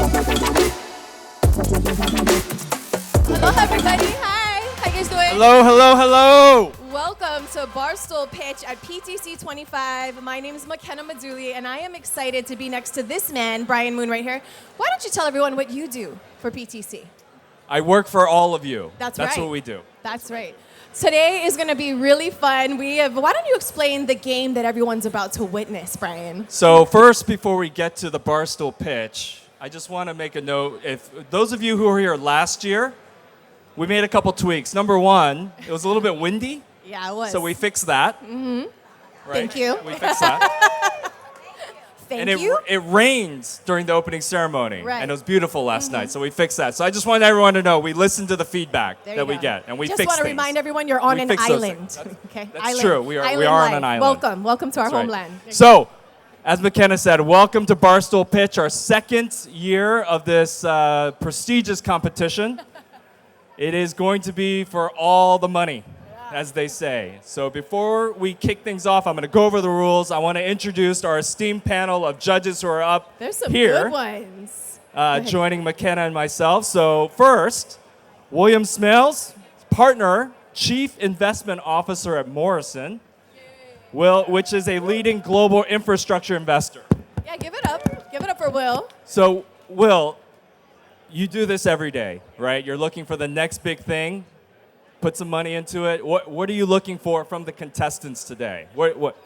Hello, everybody. Hi. How you guys doing? Hello, hello, hello. Welcome to Barstool Pitch at PTC'25. My name is McKenna Maduli, and I am excited to be next to this man, Brian Moon, right here. Why don't you tell everyone what you do for PTC? I work for all of you. That's That's right. what we do. That's right. Today is going to be really fun. Why don't you explain the game that everyone's about to witness, Brian? So first, before we get to the Barstool pitch, I just want to make a note. If those of you who were here last year, we made a couple tweaks. Number one, it was a little bit windy. Yeah, it was. So we fixed that. Mm-hmm. Right? Thank you. We fixed that. Thank And you. it rained during the opening ceremony. Right. And it was beautiful last night. So we fixed that. So I just want everyone to know we listen to the feedback There that you we go. get. And we Just fix want to things. remind everyone you're on We an fix those island. things. Okay, That's island. true. We are Island on life. an island. Welcome to our That's right. homeland. So, as McKenna said, welcome to Barstool Pitch, our second year of this prestigious competition. It is going to be for all the money, as they say. So before we kick things off, I'm going to go over the rules. I want to introduce our esteemed panel of judges who are up There's some here, good ones. joining McKenna and myself. So first, William Smales, partner, chief investment officer at Morrison, which is a leading global infrastructure investor. Yeah, give it up. Give it up for Will. So, Will, you do this every day, right? You're looking for the next big thing, put some money into it. What are you looking for from the contestants today? What?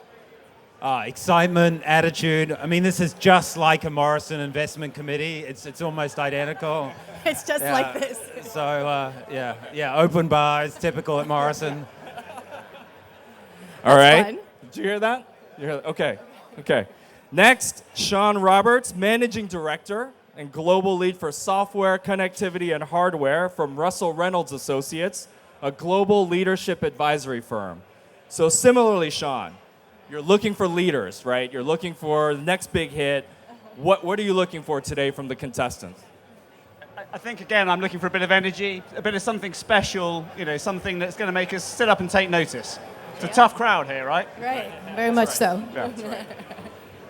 Excitement, attitude. I mean, this is just like a Morrison investment committee. It's almost identical. It's just like this. So, open bars, typical at Morrison. All right. fun. Did you hear that? Okay. Next, Sean Roberts, managing director and global lead for software, connectivity, and hardware from Russell Reynolds Associates, a global leadership advisory firm. So similarly, Sean, you're looking for leaders, right? You're looking for the next big hit. What are you looking for today from the contestants? I think, again, I'm looking for a bit of energy, a bit of something special, something that's going to make us sit up and take notice. It's a tough crowd here, right? Right. Very much so. Yeah, that's right.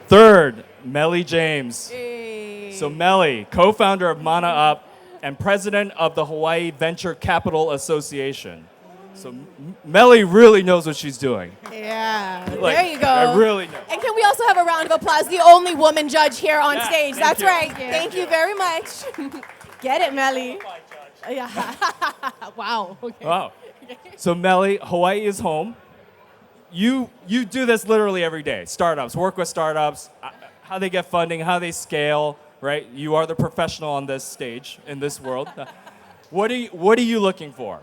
Third, Melly James. Hey. So Melly, co-founder of Mana Up and president of the Hawaii Venture Capital Association. So Melly really knows what she's doing. Yeah. Like, there you go. I really know. And can we also have a round of applause? The only woman judge here on Yeah, stage. thank That's you. right. Thank you very much. Get it, Melly. Yeah. Wow. Okay. Wow. So Melly, Hawaii is home. You do this literally every day. Startups, work with startups, how they get funding, how they scale, right? You are the professional on this stage in this world. What are you looking for?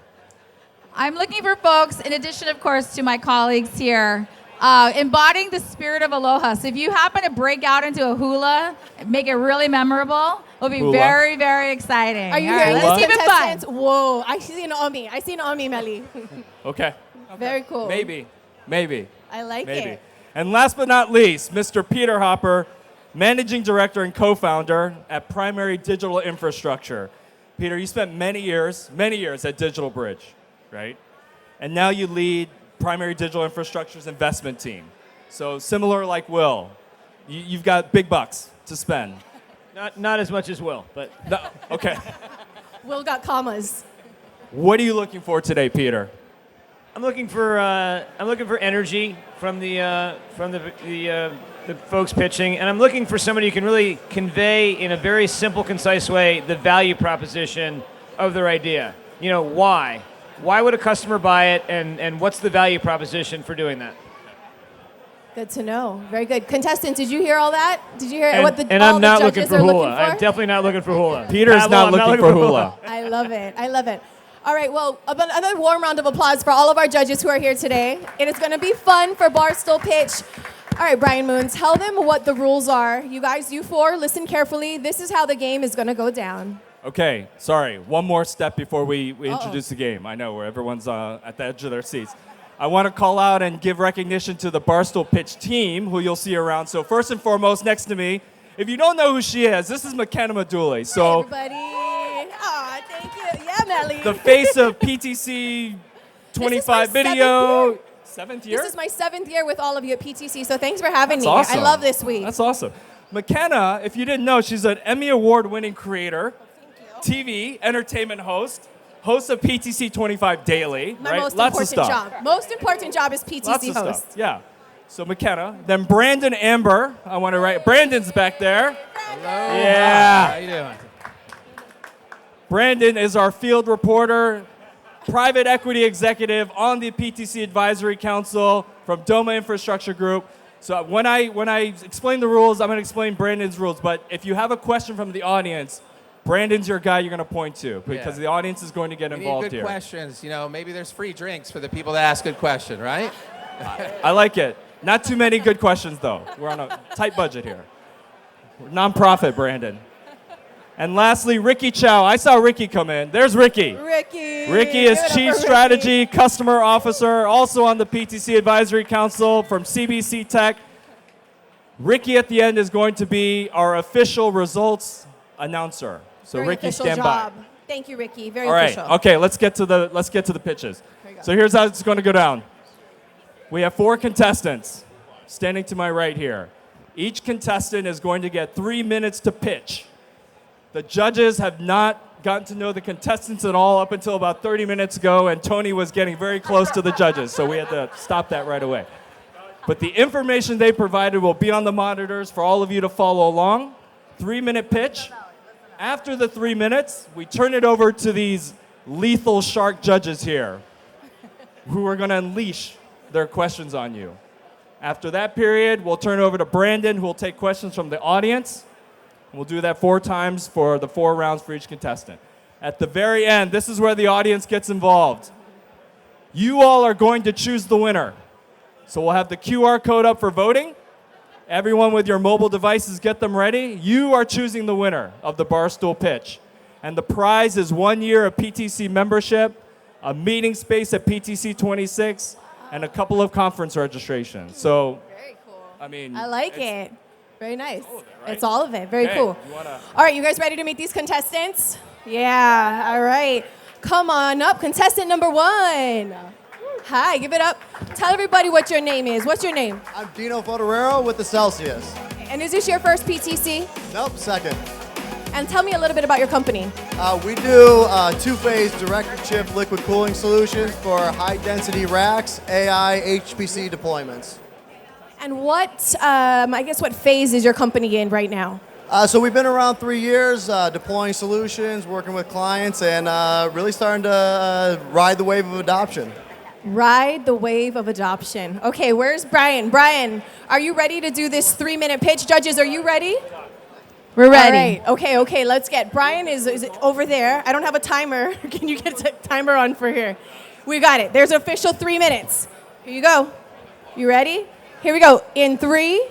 I'm looking for folks, in addition, of course, to my colleagues here, embodying the spirit of aloha. So if you happen to break out into a hula, make it really memorable, it'll be Hula. very, very exciting. Are you All right, hearing let's this, keep it contestants? fun. Whoa. I see an Omi, Melly. Okay. Very cool. Maybe. I like Maybe. it. And last but not least, Mr. Peter Hopper, managing director and co-founder at Primary Digital Infrastructure. Peter, you spent many years at Digital Bridge, right? And now you lead Primary Digital Infrastructure's investment team. So similar like Will, you've got big bucks to spend. Not as much as Will, but No, okay. Will got commas. What are you looking for today, Peter? I'm looking for energy from the folks pitching, and I'm looking for somebody who can really convey in a very simple, concise way the value proposition of their idea. Why? Why would a customer buy it, and what's the value proposition for doing that? Good to know. Very good. Contestants, did you hear all that? Did you hear And, what and all I'm the not judges looking for are hula. looking for? I'm definitely not looking for hula. Peter's Pablo, not I'm looking for hula. I love it. All right, well, another warm round of applause for all of our judges who are here today. It is going to be fun for Barstool Pitch. All right, Brian Moon, tell them what the rules are. You guys, you four, listen carefully. This is how the game is going to go down. Okay, sorry. One more step before we introduce the game. I know where everyone's at the edge of their seats. I want to call out and give recognition to the Barstool Pitch team, who you'll see around. So first and foremost, next to me, if you don't know who she is, this is McKenna Maduli. So Hi, everybody. Aw, thank you. Yeah, Melly. the face of PTC'25 video. Seventh year? This is my 7th year with all of you at PTC, so thanks for having That's me. awesome. I love this week. That's awesome. McKenna, if you didn't know, she's an Emmy Award-winning creator, TV, entertainment host of PTC'25 Daily, My right? most Lots of important stuff. job. Most important job is PTC Lots of host. stuff. Yeah. So McKenna, then Brandon Amber. I want to write. Brandon's back there. Hello. Yeah. How you doing? Brandon is our field reporter, private equity executive on the PTC Advisory Council from Doma Infrastructure Group. So when I explain the rules, I'm going to explain Brandon's rules. But if you have a question from the audience, Brandon's your guy you're going to point to because the audience is going to get We involved need good here. questions. You know, maybe there's free drinks for the people that ask good question, right? I like it. Not too many good questions, though. We're on a tight budget here. We're nonprofit, Brandon. And lastly, Ricky Chow. I saw Ricky come in. There's Ricky. Ricky. Ricky is Give it up Chief for Ricky. Strategy Customer Officer, also on the PTC Advisory Council from CBC Tech. Ricky at the end is going to be our official results announcer. So Very Ricky, official stand job. by. Thank you, Ricky. Very All right. official. Okay. Let's get to the pitches. Here you go. So here's how it's going to go down. We have 4 contestants standing to my right here. Each contestant is going to get 3 minutes to pitch. The judges have not gotten to know the contestants at all up until about 30 minutes ago, and Tony was getting very close to the judges, so we had to stop that right away. But the information they provided will be on the monitors for all of you to follow along. 3-minute pitch. After the 3 minutes, we turn it over to these lethal shark judges here who are going to unleash their questions on you. After that period, we'll turn it over to Brandon, who will take questions from the audience. We'll do that 4 times for the 4 rounds for each contestant. At the very end, this is where the audience gets involved. You all are going to choose the winner. So we'll have the QR code up for voting. Everyone with your mobile devices, get them ready. You are choosing the winner of the Barstool Pitch. And the prize is 1 year of PTC membership, a meeting space at PTC'26, and a couple of conference registrations. So, Very cool. I mean, I like it. Very nice. right? It's all of it. Very Okay, cool. you wanna- All right, you guys ready to meet these contestants? Yeah, all right. Come on up, contestant number 1. Hi, give it up. Tell everybody what your name is. What's your name? I'm Dino Fotorero with the Celsius. And is this your first PTC? Nope, second. And tell me a little bit about your company. We do 2-phase direct-to-chip liquid cooling solutions for high-density racks, AI, HPC deployments. And what, I guess, what phase is your company in right now? So we've been around 3 years deploying solutions, working with clients, and really starting to ride the wave of adoption. Ride the wave of adoption. Okay, where's Brian? Brian, are you ready to do this 3-minute pitch? Judges, are you ready? We're ready. All right. Okay, let's get. Brian is over there. I don't have a timer. Can you get a timer on for here? We got it. There's official 3 minutes. Here you go. You ready? Here we go. In 3,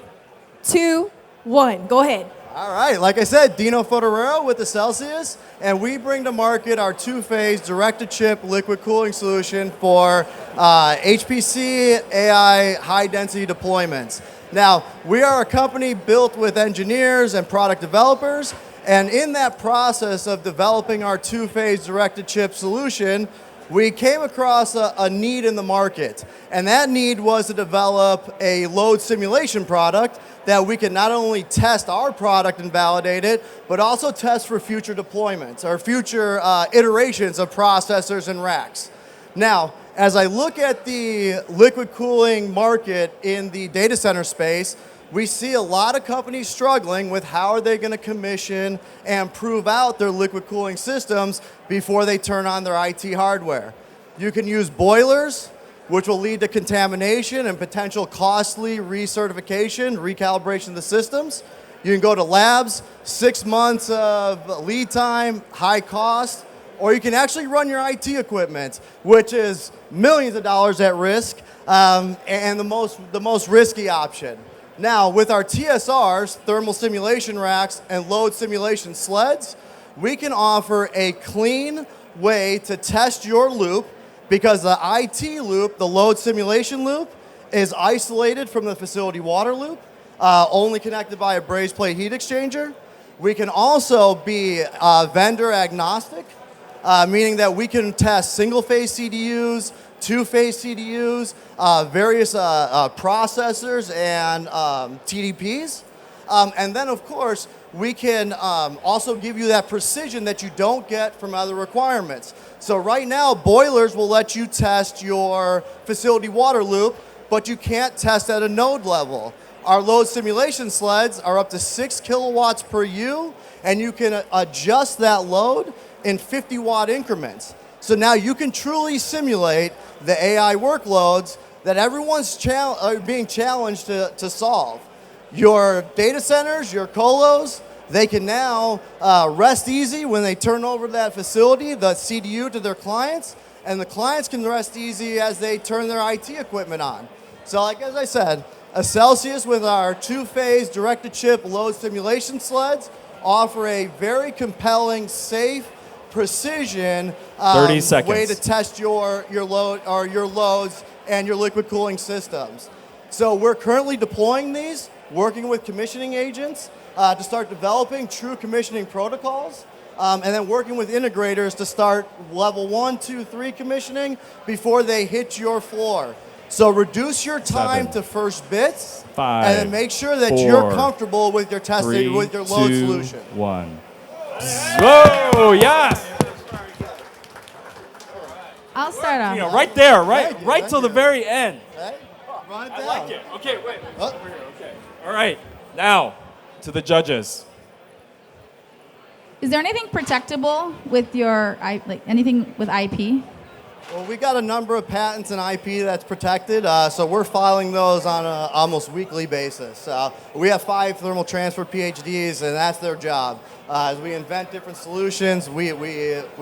2, 1. Go ahead. All right, like I said, Dino Fotorero with the Celsius, and we bring to market our 2-phase direct-to-chip liquid cooling solution for HPC, AI, high-density deployments. Now, we are a company built with engineers and product developers, and in that process of developing our 2-phase direct-to-chip solution, we came across a need in the market, and that need was to develop a load simulation product that we can not only test our product and validate it, but also test for future deployments or future iterations of processors and racks. Now, as I look at the liquid cooling market in the data center space, we see a lot of companies struggling with how are they going to commission and prove out their liquid cooling systems before they turn on their IT hardware. You can use boilers, which will lead to contamination and potential costly recertification, recalibration of the systems. You can go to labs, 6 months of lead time, high cost, or you can actually run your IT equipment, which is millions of dollars at risk, and the most risky option. Now, with our TSRs, thermal simulation racks, and load simulation sleds, we can offer a clean way to test your loop because the IT loop, the load simulation loop, is isolated from the facility water loop, only connected by a brazed plate heat exchanger. We can also be vendor agnostic, meaning that we can test single-phase CDUs, 2-phase CDUs, various processors and TDPs. And then, of course, we can also give you that precision that you don't get from other requirements. So right now, boilers will let you test your facility water loop, but you can't test at a node level. Our load simulation sleds are up to 6 kilowatts per U, and you can adjust that load in 50-watt increments. So now you can truly simulate the AI workloads that everyone's being challenged to solve. Your data centers, your colos, they can now rest easy when they turn over that facility, the CDU, to their clients, and the clients can rest easy as they turn their IT equipment on. So like as I said, a Celsius with our two-phase direct-to-chip load simulation sleds offer a very compelling, safe, precision 30 seconds. way to test your load or your loads and your liquid cooling systems. So we're currently deploying these, working with commissioning agents to start developing true commissioning protocols, and then working with integrators to start level 1, 2, 3 commissioning before they hit your floor. So reduce your time 7, to first bits, 5, and then make sure that 4, you're comfortable with your testing, 3, with your load 2, solution. 1. Whoa, yes! I'll start off. You know, right there, Thank you, right thank till the you. very end. Okay? Run it I down. like it. Okay, wait. Oh. Over here, okay. All right, now to the judges. Is there anything protectable with your, like anything with IP? Well, we got a number of patents and IP that's protected, so we're filing those on an almost weekly basis. We have 5 thermal transfer PhDs, and that's their job. As we invent different solutions, we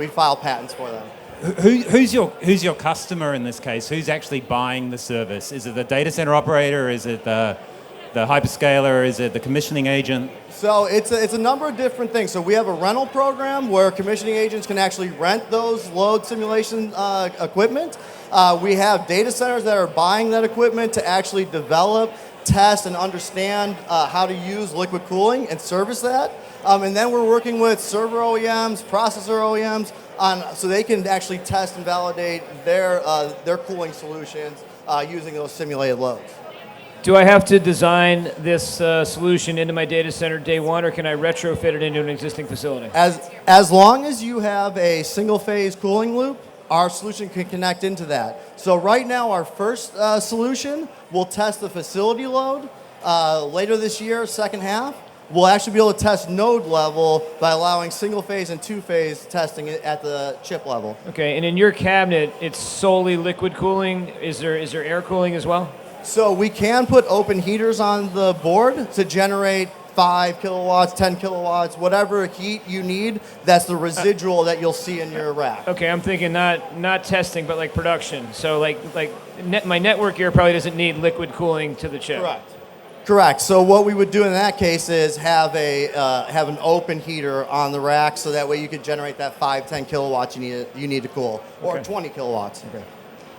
file patents for them. Who's your customer in this case? Who's actually buying the service? Is it the data center operator? Is it the hyperscaler? Is it the commissioning agent? So it's a number of different things. So we have a rental program where commissioning agents can actually rent those load simulation equipment. We have data centers that are buying that equipment to actually develop, test, and understand how to use liquid cooling and service that. And then we're working with server OEMs, processor OEMs, so they can actually test and validate their cooling solutions using those simulated loads. Do I have to design this solution into my data center day one, or can I retrofit it into an existing facility? As long as you have a single-phase cooling loop, our solution can connect into that. So right now, our first solution will test the facility load. Later this year, second half, we'll actually be able to test node level by allowing single-phase and two-phase testing at the chip level. Okay, and in your cabinet, it's solely liquid cooling. Is there air cooling as well? So we can put open heaters on the board to generate 5 kilowatts, 10 kilowatts, whatever heat you need. That's the residual that you'll see in your rack. Okay, I'm thinking not testing, but like production. So my network here probably doesn't need liquid cooling to the chip. Correct. So what we would do in that case is have an open heater on the rack, so that way you could generate that 5, 10 kilowatts you need to cool, or 20 kilowatts. Okay.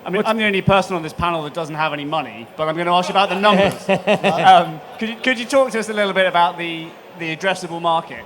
I mean, I'm the only person on this panel that doesn't have any money, but I'm going to ask you about the numbers. Could you talk to us a little bit about the addressable market?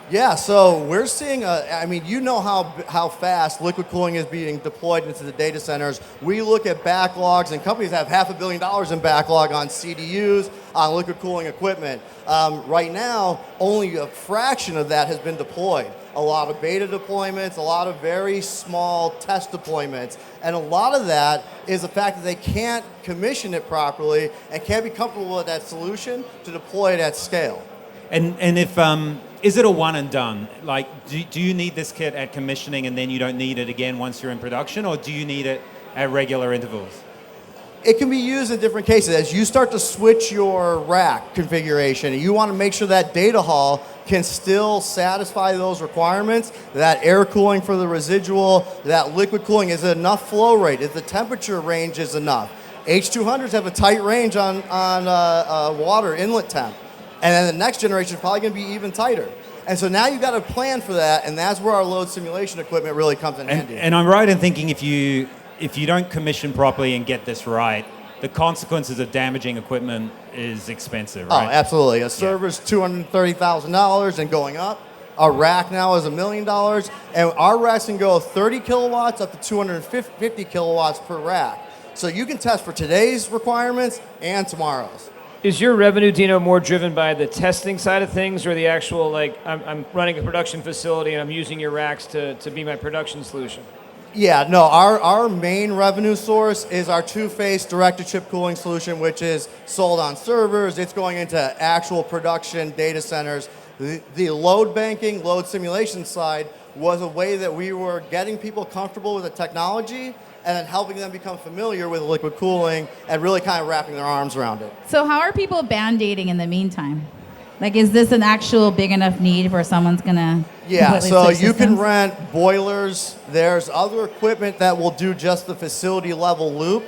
Yeah, so we're seeing, you know how fast liquid cooling is being deployed into the data centers. We look at backlogs, and companies have $500 million in backlog on CDUs, on liquid cooling equipment. Right now, only a fraction of that has been deployed. A lot of beta deployments, a lot of very small test deployments, and a lot of that is the fact that they can't commission it properly and can't be comfortable with that solution to deploy it at scale. And if is it a one and done? Like, do you need this kit at commissioning and then you don't need it again once you're in production, or do you need it at regular intervals? It can be used in different cases. As you start to switch your rack configuration, you want to make sure that data hall can still satisfy those requirements, that air cooling for the residual, that liquid cooling, is it enough flow rate, is the temperature range is enough. H200s have a tight range on water inlet temp. And then the next generation is probably going to be even tighter. And so now you've got to plan for that, and that's where our load simulation equipment really comes in handy. And I'm right in thinking if you don't commission properly and get this right, the consequences of damaging equipment is expensive, right? Oh, absolutely. A server's $230,000 and going up. A rack now is $1 million, and our racks can go 30 kilowatts up to 250 kilowatts per rack. So you can test for today's requirements and tomorrow's. Is your revenue, Dino, more driven by the testing side of things or the actual, like, I'm running a production facility and I'm using your racks to be my production solution? Yeah, no, our main revenue source is our two-phase direct-to-chip cooling solution, which is sold on servers. It's going into actual production data centers. The load banking, load simulation side was a way that we were getting people comfortable with the technology and then helping them become familiar with liquid cooling and really kind of wrapping their arms around it. So how are people band-aiding in the meantime? Like, is this an actual big enough need where someone's gonna Yeah, completely so switch you can systems? rent boilers. There's other equipment that will do just the facility level loop.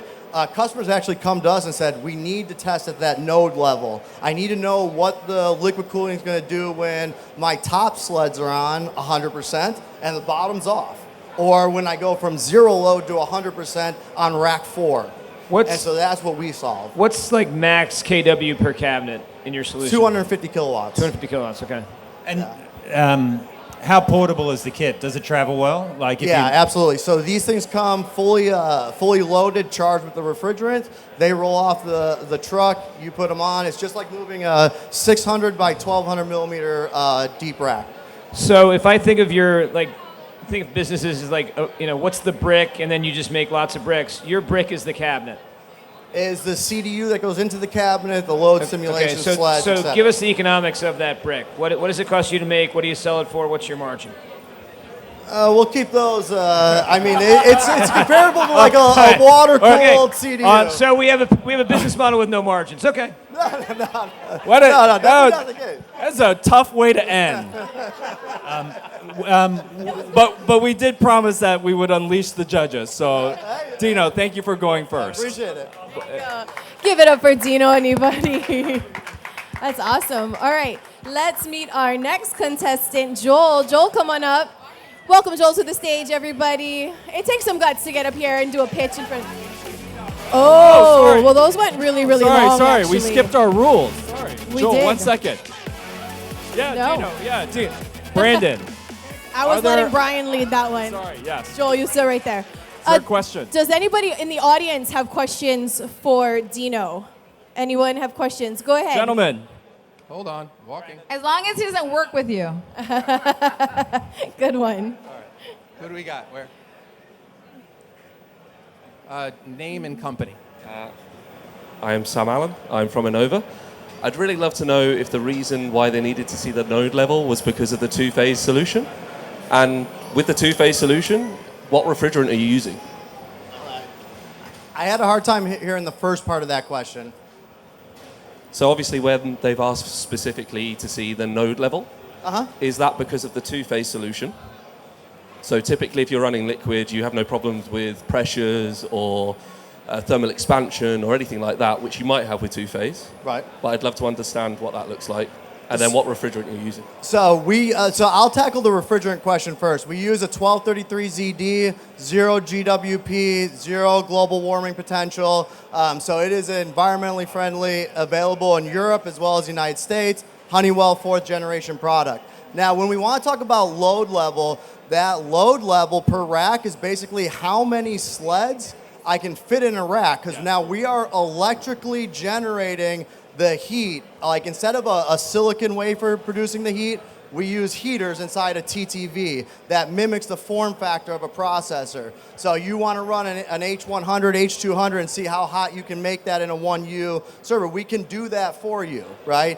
Customers actually come to us and said, we need to test at that node level. I need to know what the liquid cooling is going to do when my top sleds are on 100% and the bottom's off. Or when I go from zero load to 100% on rack 4. And so that's what we solve. What's like max KW per cabinet in your solution? 250 kilowatts. 250 kilowatts, okay. And how portable is the kit? Does it travel well? Like, if Absolutely. So these things come fully loaded, charged with the refrigerant. They roll off the truck. You put them on. It's just like moving a 600 by 1200 millimeter deep rack. So if I think of think of businesses as like, what's the brick, and then you just make lots of bricks. Your brick is the cabinet. Is the CDU that goes into the cabinet, the load simulation sled, So etc. give us the economics of that brick. What does it cost you to make? What do you sell it for? What's your margin? We'll keep those. It's comparable to like a water-cooled CDU. So we have a business model with no margins. Okay. That's not the case. That's a tough way to end. But we did promise that we would unleash the judges. So, Dino, thank you for going first. Appreciate it. Give it up for Dino, anybody. That's awesome. All right, let's meet our next contestant, Joel. Joel, come on up. Welcome, Joel, to the stage, everybody. It takes some guts to get up here and do a pitch in front. sorry. Well, those went really, really long. Sorry, we actually. skipped our rules. Sorry. We Joel, did. 1 second. Yeah, No. Dino. Yeah, Dino. Brandon. I was Are there- letting Brian lead that one. Sorry, yes. Joel, you sit right there. Third question. Does anybody in the audience have questions for Dino? Anyone have questions? Go ahead. Gentlemen. Hold on, walking. As long as he doesn't work with you. Good one. Who do we got? Where? Name and company. I am Sam Allen. I'm from Innova. I'd really love to know if the reason why they needed to see the node level was because of the two-phase solution. And with the two-phase solution, what refrigerant are you using? I had a hard time hearing the first part of that question. So obviously when they've asked specifically to see the node level, is that because of the two-phase solution? So typically if you're running liquid, you have no problems with pressures or thermal expansion or anything like that, which you might have with two-phase. Right. But I'd love to understand what that looks like and then what refrigerant you're using. So I'll tackle the refrigerant question first. We use a 1233ZD, 0 GWP, 0 global warming potential. So it is environmentally friendly, available in Europe as well as the United States. Honeywell 4th generation product. Now, when we want to talk about load level, that load level per rack is basically how many sleds I can fit in a rack, because now we are electrically generating the heat. Like instead of a silicon wafer producing the heat, we use heaters inside a TTV that mimics the form factor of a processor. So you want to run an H100, H200 and see how hot you can make that in a 1U server. We can do that for you, right?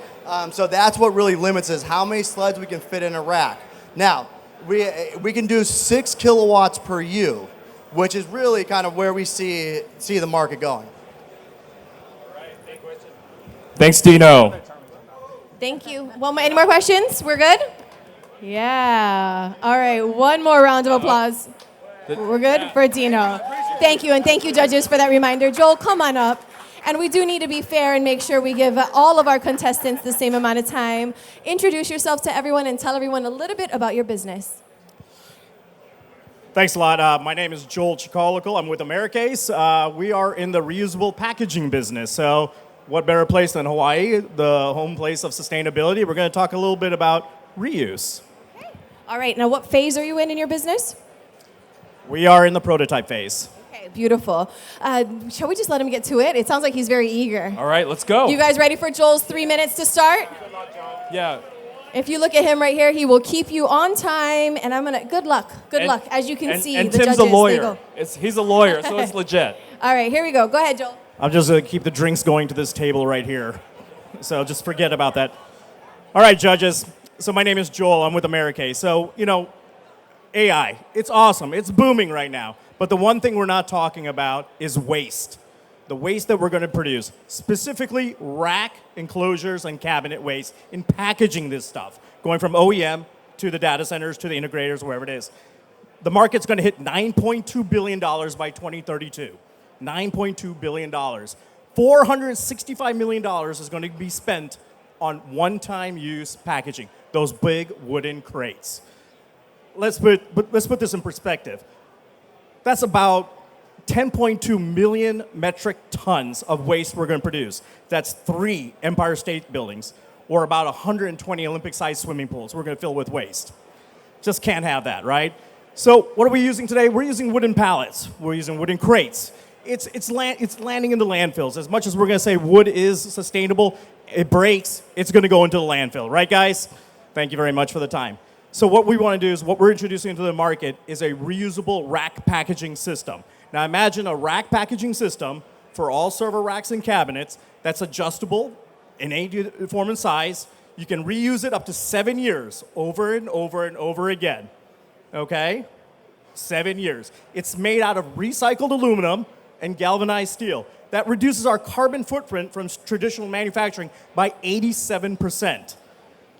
So that's what really limits is how many sleds we can fit in a rack. Now, we can do 6 kilowatts per U, which is really kind of where we see the market going. Thanks, Dino. Thank you. Any more questions? We're good? Yeah. All right. One more round of applause. We're good for Dino. Thank you. And thank you, judges, for that reminder. Joel, come on up. And we do need to be fair and make sure we give all of our contestants the same amount of time. Introduce yourself to everyone and tell everyone a little bit about your business. Thanks a lot. My name is Joel Chikolical. I'm with Americase. We are in the reusable packaging business. So what better place than Hawaii, the home place of sustainability? We're going to talk a little bit about reuse. All right. Now, what phase are you in your business? We are in the prototype phase. Okay. Okay, beautiful. Shall we just let him get to it? It sounds like he's very eager. All right, let's go. You guys ready for Joel's 3 minutes to start? Yeah. If you look at him right here, he will keep you on time. And I'm gonna. Good luck. Good luck. As you can see, and the Tim's judges. a They lawyer. go. He's a lawyer, so it's legit. All right, here we go. Go ahead, Joel. I'm just going to keep the drinks going to this table right here. So just forget about that. All right, judges. So my name is Joel. I'm with Americase. So, AI, it's awesome. It's booming right now. But the one thing we're not talking about is waste. The waste that we're going to produce, specifically rack enclosures and cabinet waste in packaging this stuff, going from OEM to the data centers to the integrators, wherever it is. The market's going to hit $9.2 billion by 2032. $9.2 billion. $465 million is going to be spent on one-time use packaging, those big wooden crates. Let's put this in perspective. That's about 10.2 million metric tons of waste we're going to produce. That's 3 Empire State Buildings, or about 120 Olympic-sized swimming pools we're going to fill with waste. Just can't have that, right? So what are we using today? We're using wooden pallets. We're using wooden crates. It's landing in the landfills. As much as we're going to say wood is sustainable, it breaks, it's going to go into the landfill. Right, guys? Thank you very much for the time. So what we want to do is, what we're introducing into the market is a reusable rack packaging system. Now imagine a rack packaging system for all server racks and cabinets that's adjustable in any form and size. You can reuse it up to 7 years over and over and over again. Okay? 7 years. It's made out of recycled aluminum and galvanized steel. That reduces our carbon footprint from traditional manufacturing by 87%.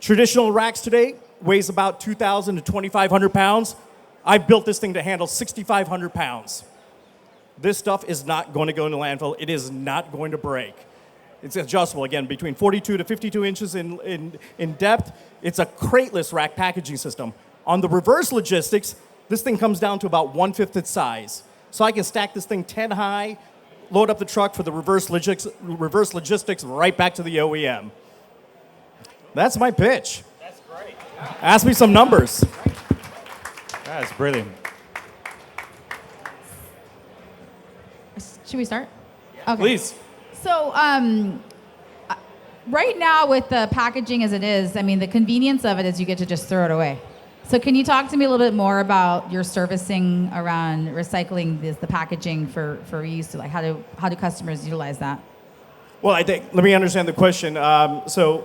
Traditional racks today weighs about 2,000 to 2,500 pounds. I built this thing to handle 6,500 pounds. This stuff is not going to go into landfill. It is not going to break. It's adjustable, again, between 42 to 52 inches in depth. It's a crateless rack packaging system. On the reverse logistics, this thing comes down to about 1/5 its size. So I can stack this thing 10 high, load up the truck for the reverse logistics right back to the OEM. That's my pitch. That's great. Ask me some numbers. That's brilliant. Should we start? Yeah. Okay. Please. So, right now with the packaging as it is, I mean, the convenience of it is you get to just throw it away. So can you talk to me a little bit more about your servicing around recycling the packaging for reuse? So like how do customers utilize that? Well, I think, let me understand the question. So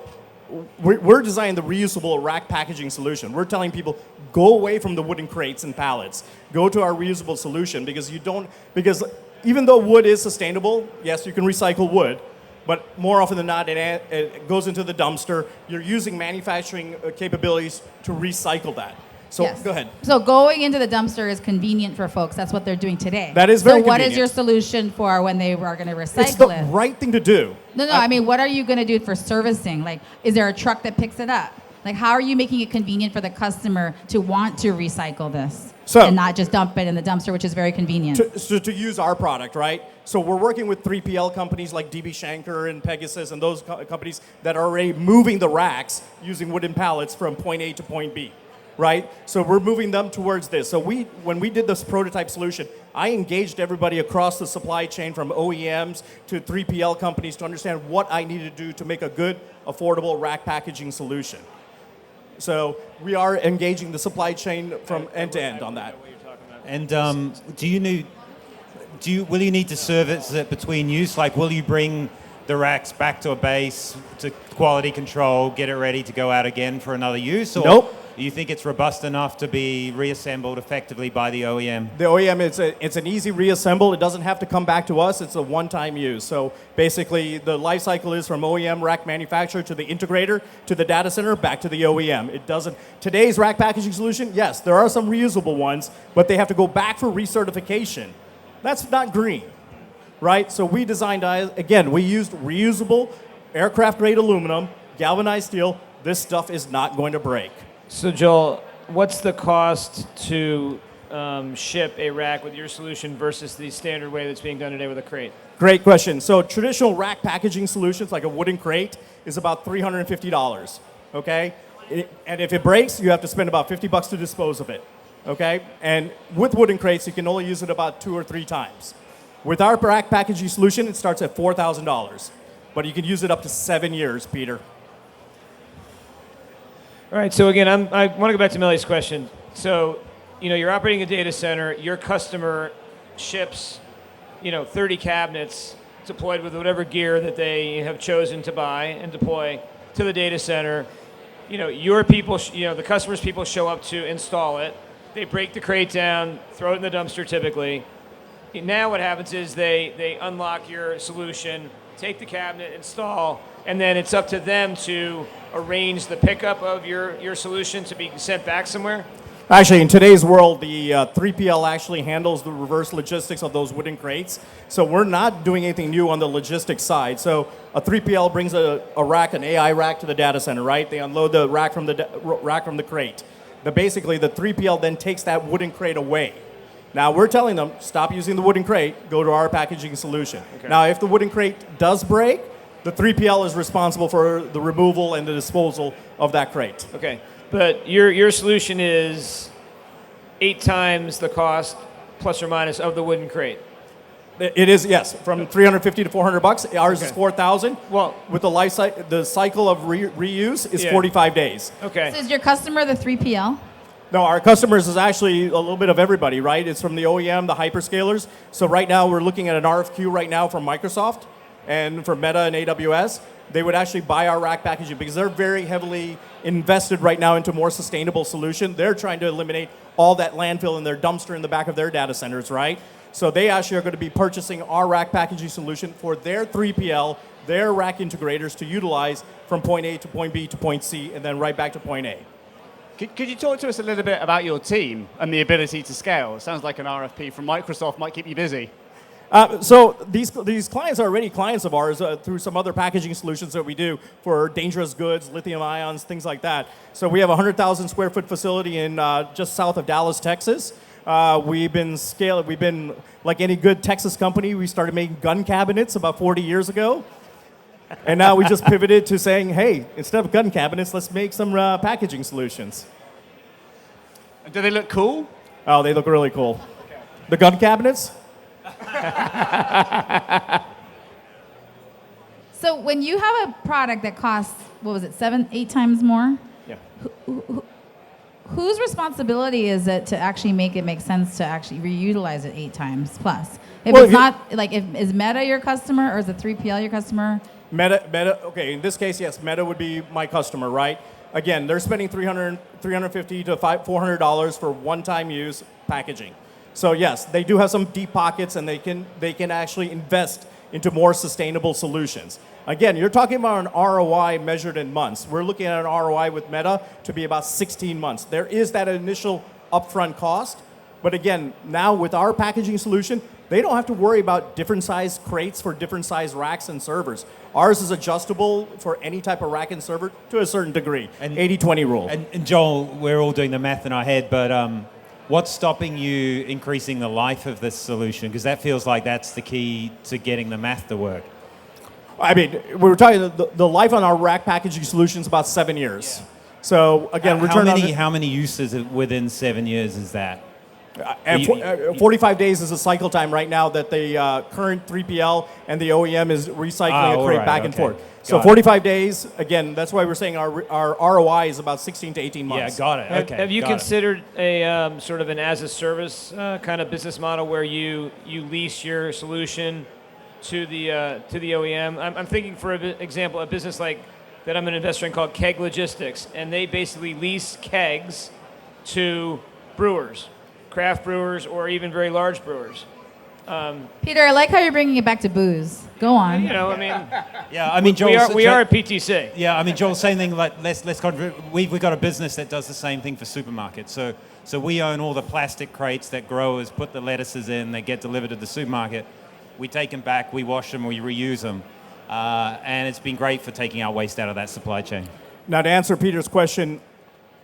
we're designing the reusable rack packaging solution. We're telling people, go away from the wooden crates and pallets. Go to our reusable solution because even though wood is sustainable, yes, you can recycle wood, but more often than not, it goes into the dumpster. You're using manufacturing capabilities to recycle that. So Yes. Go ahead. So going into the dumpster is convenient for folks. That's what they're doing today. That is very So what is convenient. your solution for when they are going to recycle It's the it? right thing to do. No, I mean, what are you going to do for servicing? Like, is there a truck that picks it up? Like, how are you making it convenient for the customer to want to recycle this and not just dump it in the dumpster, which is very convenient? To use our product, right? So we're working with 3PL companies like DB Schenker and Pegasus and those companies that are already moving the racks using wooden pallets from point A to point B, right? So we're moving them towards this. So when we did this prototype solution, I engaged everybody across the supply chain from OEMs to 3PL companies to understand what I needed to do to make a good, affordable rack packaging solution. So we are engaging the supply chain from end to end on that. And will you need to service it between use? Like, will you bring the racks back to a base to quality control, get it ready to go out again for another use? Or Nope. do you think it's robust enough to be reassembled effectively by the OEM? The OEM, it's an easy reassemble. It doesn't have to come back to us. It's a one-time use. So basically, the life cycle is from OEM rack manufacturer to the integrator to the data center back to the OEM. It doesn't. Today's rack packaging solution, yes, there are some reusable ones, but they have to go back for recertification. That's not green, right? So we designed, again, we used reusable aircraft-grade aluminum, galvanized steel. This stuff is not going to break. So Joel, what's the cost to ship a rack with your solution versus the standard way that's being done today with a crate? Great question. So traditional rack packaging solutions, like a wooden crate, is about $350, okay? And if it breaks, you have to spend about $50 to dispose of it. okay? And with wooden crates, you can only use it about 2 or 3 times. With our rack packaging solution, it starts at $4,000, but you can use it up to 7 years, Peter. All right, so again, I want to go back to Melly's question. So, you're operating a data center, your customer ships, 30 cabinets deployed with whatever gear that they have chosen to buy and deploy to the data center. Your people, the customer's people show up to install it. They break the crate down, throw it in the dumpster typically. Now what happens is they unlock your solution, take the cabinet, install, and then it's up to them to arrange the pickup of your solution to be sent back somewhere? Actually, in today's world, the 3PL actually handles the reverse logistics of those wooden crates. So we're not doing anything new on the logistics side. So a 3PL brings a rack, an AI rack to the data center, right? They unload the rack from the crate. Basically, the 3PL then takes that wooden crate away. Now, we're telling them, stop using the wooden crate, go to our packaging solution. Okay. Now, if the wooden crate does break, the 3PL is responsible for the removal and the disposal of that crate. Okay, but your solution is 8 times the cost, plus or minus, of the wooden crate. It is, yes, from $350 to $400. Ours is $4,000. Well, with the cycle of reuse is 45 days. Okay. So is your customer the 3PL? No, our customers is actually a little bit of everybody, right? It's from the OEM, the hyperscalers. So right now we're looking at an RFQ right now from Microsoft and for Meta and AWS. They would actually buy our rack packaging because they're very heavily invested right now into more sustainable solution. They're trying to eliminate all that landfill in their dumpster in the back of their data centers, right? So they actually are going to be purchasing our rack packaging solution for their 3PL, their rack integrators to utilize from point A to point B to point C and then right back to point A. Could you talk to us a little bit about your team and the ability to scale? It sounds like an RFP from Microsoft might keep you busy. So these clients are already clients of ours through some other packaging solutions that we do for dangerous goods, lithium ions, things like that. So we have a 100,000 square foot facility in just south of Dallas, Texas. We've been like any good Texas company. We started making gun cabinets about 40 years ago. And now we just pivoted to saying, hey, instead of gun cabinets, let's make some packaging solutions. And do they look cool? Oh, they look really cool. Okay. The gun cabinets? So when you have a product that costs, 7, 8 times more? Yeah. Whose responsibility is it to actually make it make sense to actually reutilize it 8 times plus? Is Meta your customer or is the 3PL your customer? Meta. Okay, in this case, yes, Meta would be my customer, right? Again, they're spending $350 to $400 for one-time use packaging. So yes, they do have some deep pockets, and they can actually invest into more sustainable solutions. Again, you're talking about an ROI measured in months. We're looking at an ROI with Meta to be about 16 months. There is that initial upfront cost, but again, now with our packaging solution, they don't have to worry about different size crates for different size racks and servers. Ours is adjustable for any type of rack and server to a certain degree, an 80-20 rule. And Joel, we're all doing the math in our head, but what's stopping you increasing the life of this solution? Because that feels like that's the key to getting the math to work. I mean, we were talking the life on our rack packaging solution is about 7 years. Yeah. So again, how many uses within 7 years is that? 45 days is a cycle time right now that the current 3PL and the OEM is recycling a crate back and forth. So 45 days, again, that's why we're saying our ROI is about 16 to 18 months. Yeah, got it. Okay. Have you considered a sort of an as-a-service kind of business model where you lease your solution to the OEM? I'm thinking, for example, a business like that I'm an investor in called Keg Logistics, and they basically lease kegs to brewers, craft brewers, or even very large brewers. Peter, I like how you're bringing it back to booze. Go on. Joel, we are a PTC. Yeah, I mean, Joel, same thing. Like, we've got a business that does the same thing for supermarkets. So we own all the plastic crates that growers put the lettuces in. They get delivered to the supermarket. We take them back. We wash them. We reuse them, and it's been great for taking our waste out of that supply chain. Now, to answer Peter's question,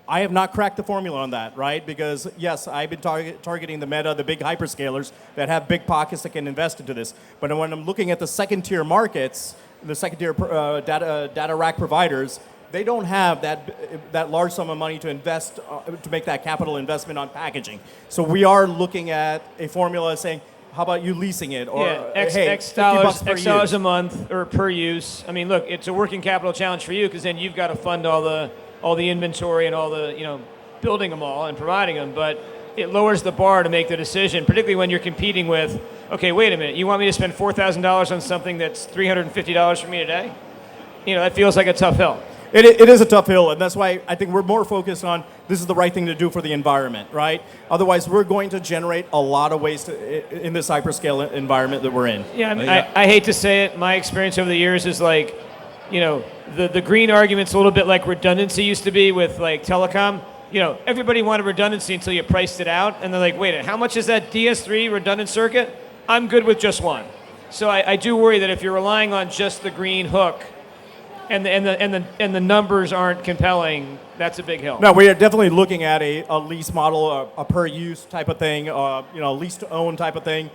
I have not cracked the formula on that, right? Because, yes, I've been targeting the Meta, the big hyperscalers that have big pockets that can invest into this. But when I'm looking at the second-tier markets, the second-tier data rack providers, they don't have that large sum of money to invest, to make that capital investment on packaging. So we are looking at a formula saying, how about you leasing it? Or, hey, X $50 dollars a month or per use. I mean, look, it's a working capital challenge for you because then you've got to fund all the inventory and all the, building them all and providing them. But it lowers the bar to make the decision, particularly when you're competing with, okay, wait a minute, you want me to spend $4,000 on something that's $350 for me today? That feels like a tough hill. It is a tough hill, and that's why I think we're more focused on this is the right thing to do for the environment, right? Otherwise, we're going to generate a lot of waste in this hyperscale environment that we're in. Yeah, I mean, I hate to say it. My experience over the years is like, the green argument's a little bit like redundancy used to be with like telecom. Everybody wanted redundancy until you priced it out, and they're like, wait, how much is that DS3 redundant circuit? I'm good with just one. So I do worry that if you're relying on just the green hook, and the numbers aren't compelling, that's a big hill. No, we are definitely looking at a lease model, a per use type of thing, lease to own type of thing.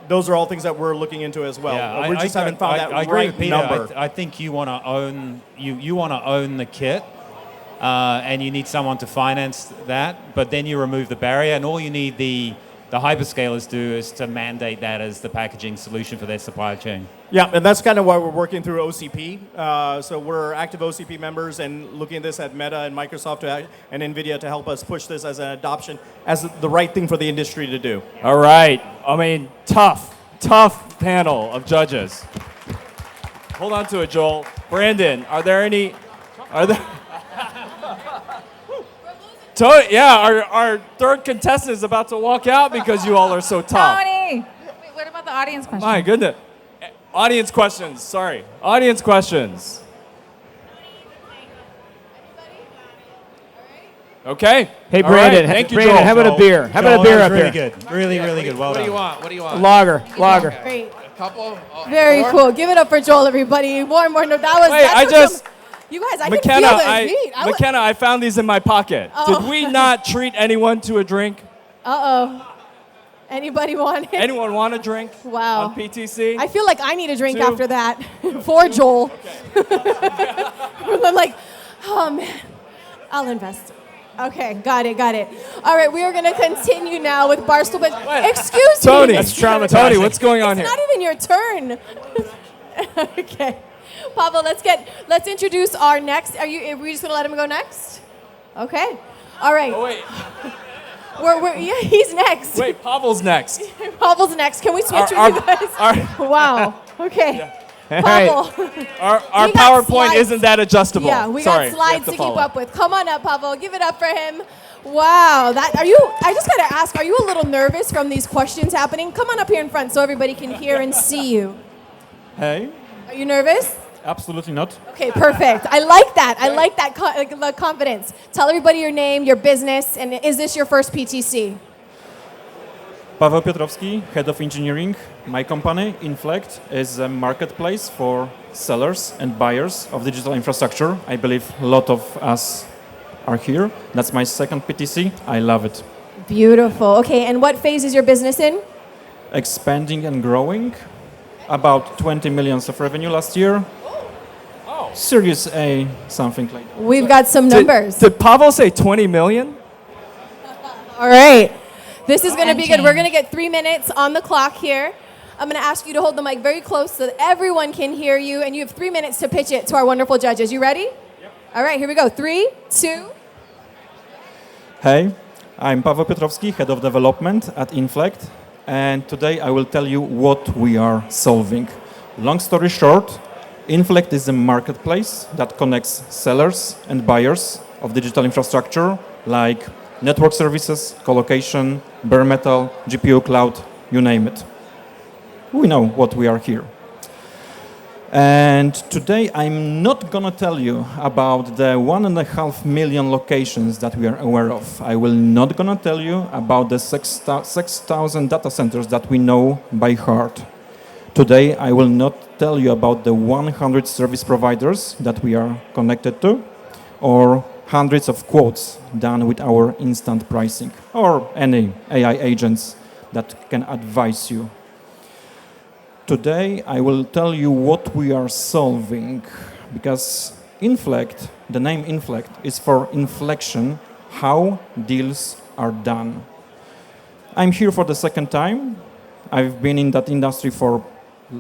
Those are all things that we're looking into as well. Yeah, we just haven't found that I agree right with Peter. number. I think you want to own you want to own the kit, and you need someone to finance that. But then you remove the barrier, and all you need the hyperscalers do is to mandate that as the packaging solution for their supply chain. Yeah, and that's kind of why we're working through OCP. So we're active OCP members and looking at this at Meta and Microsoft and NVIDIA to help us push this as an adoption, as the right thing for the industry to do. All right. I mean, tough panel of judges. Hold on to it, Joel. Brandon, are there? Our third contestant is about to walk out because you all are so tough. Tony! Wait, what about the audience question? My goodness. Audience questions. Sorry. Audience questions. Okay. Hey, All Brandon. right. Thank you, Brandon, Joel. how about a beer? How about a Joel, beer that up was really here? good. Really good. Well What done. do you want? What do you want? Lager. Great. A couple? Very Four? cool. Give it up for Joel, everybody. More. No, that was. Wait, that's you guys, I McKenna, can feel the heat. McKenna, I found these in my pocket. Oh. Did we not treat anyone to a drink? Uh-oh. Anybody want it? Anyone want a drink? Wow. On PTC? I feel like I need a drink Two. after that. For Joel. I'm like, oh man, I'll invest. Okay, got it. All right, we are going to continue now with Barstool. But excuse Tony, me. That's traumatizing. Tony, what's going on It's here? not even your turn. Okay. Pavel, let's introduce our next. Are we just gonna let him go next? Okay. All right. Oh, wait. Yeah, he's next. Wait, Pavel's next. Pavel's next. Can we switch Our- with you guys? Wow. Okay. Hey. Pavel. Our We got PowerPoint slides. isn't that adjustable. Yeah, we Sorry, got slides have to keep follow. up with. Come on up, Pavel. Give it up for him. Wow. I just gotta ask, are you a little nervous from these questions happening? Come on up here in front so everybody can hear and see you. Hey, Are you nervous? absolutely not. Okay, perfect. I like that. I like that the confidence. Tell everybody your name, your business, and is this your first PTC? Paweł Piotrowski, Head of Engineering. My company, Inflect, is a marketplace for sellers and buyers of digital infrastructure. I believe a lot of us are here. That's my second PTC. I love it. Beautiful. Okay, and what phase is your business in? Expanding and growing. About 20 millions of revenue last year. Series A, something like that. We've got some numbers. Did Pavel say 20 million? All right. This is going to be good. change. We're going to get 3 minutes on the clock here. I'm going to ask you to hold the mic very close so that everyone can hear you, and you have 3 minutes to pitch it to our wonderful judges. You ready? Yep. All right, here we go. 3, 2. Hey, I'm Paweł Piotrowski, Head of Development at Inflect, and today I will tell you what we are solving. Long story short, Inflect is a marketplace that connects sellers and buyers of digital infrastructure like network services, colocation, bare metal, GPU cloud, you name it. We know what we are here. And today I'm not gonna tell you about the 1.5 million locations that we are aware of. I will not gonna tell you about the 6,000 data centers that we know by heart. Today I will not tell you about the 100 service providers that we are connected to, or hundreds of quotes done with our instant pricing, or any AI agents that can advise you. Today, I will tell you what we are solving, because Inflect, the name Inflect, is for inflection, how deals are done. I'm here for the second time. I've been in that industry for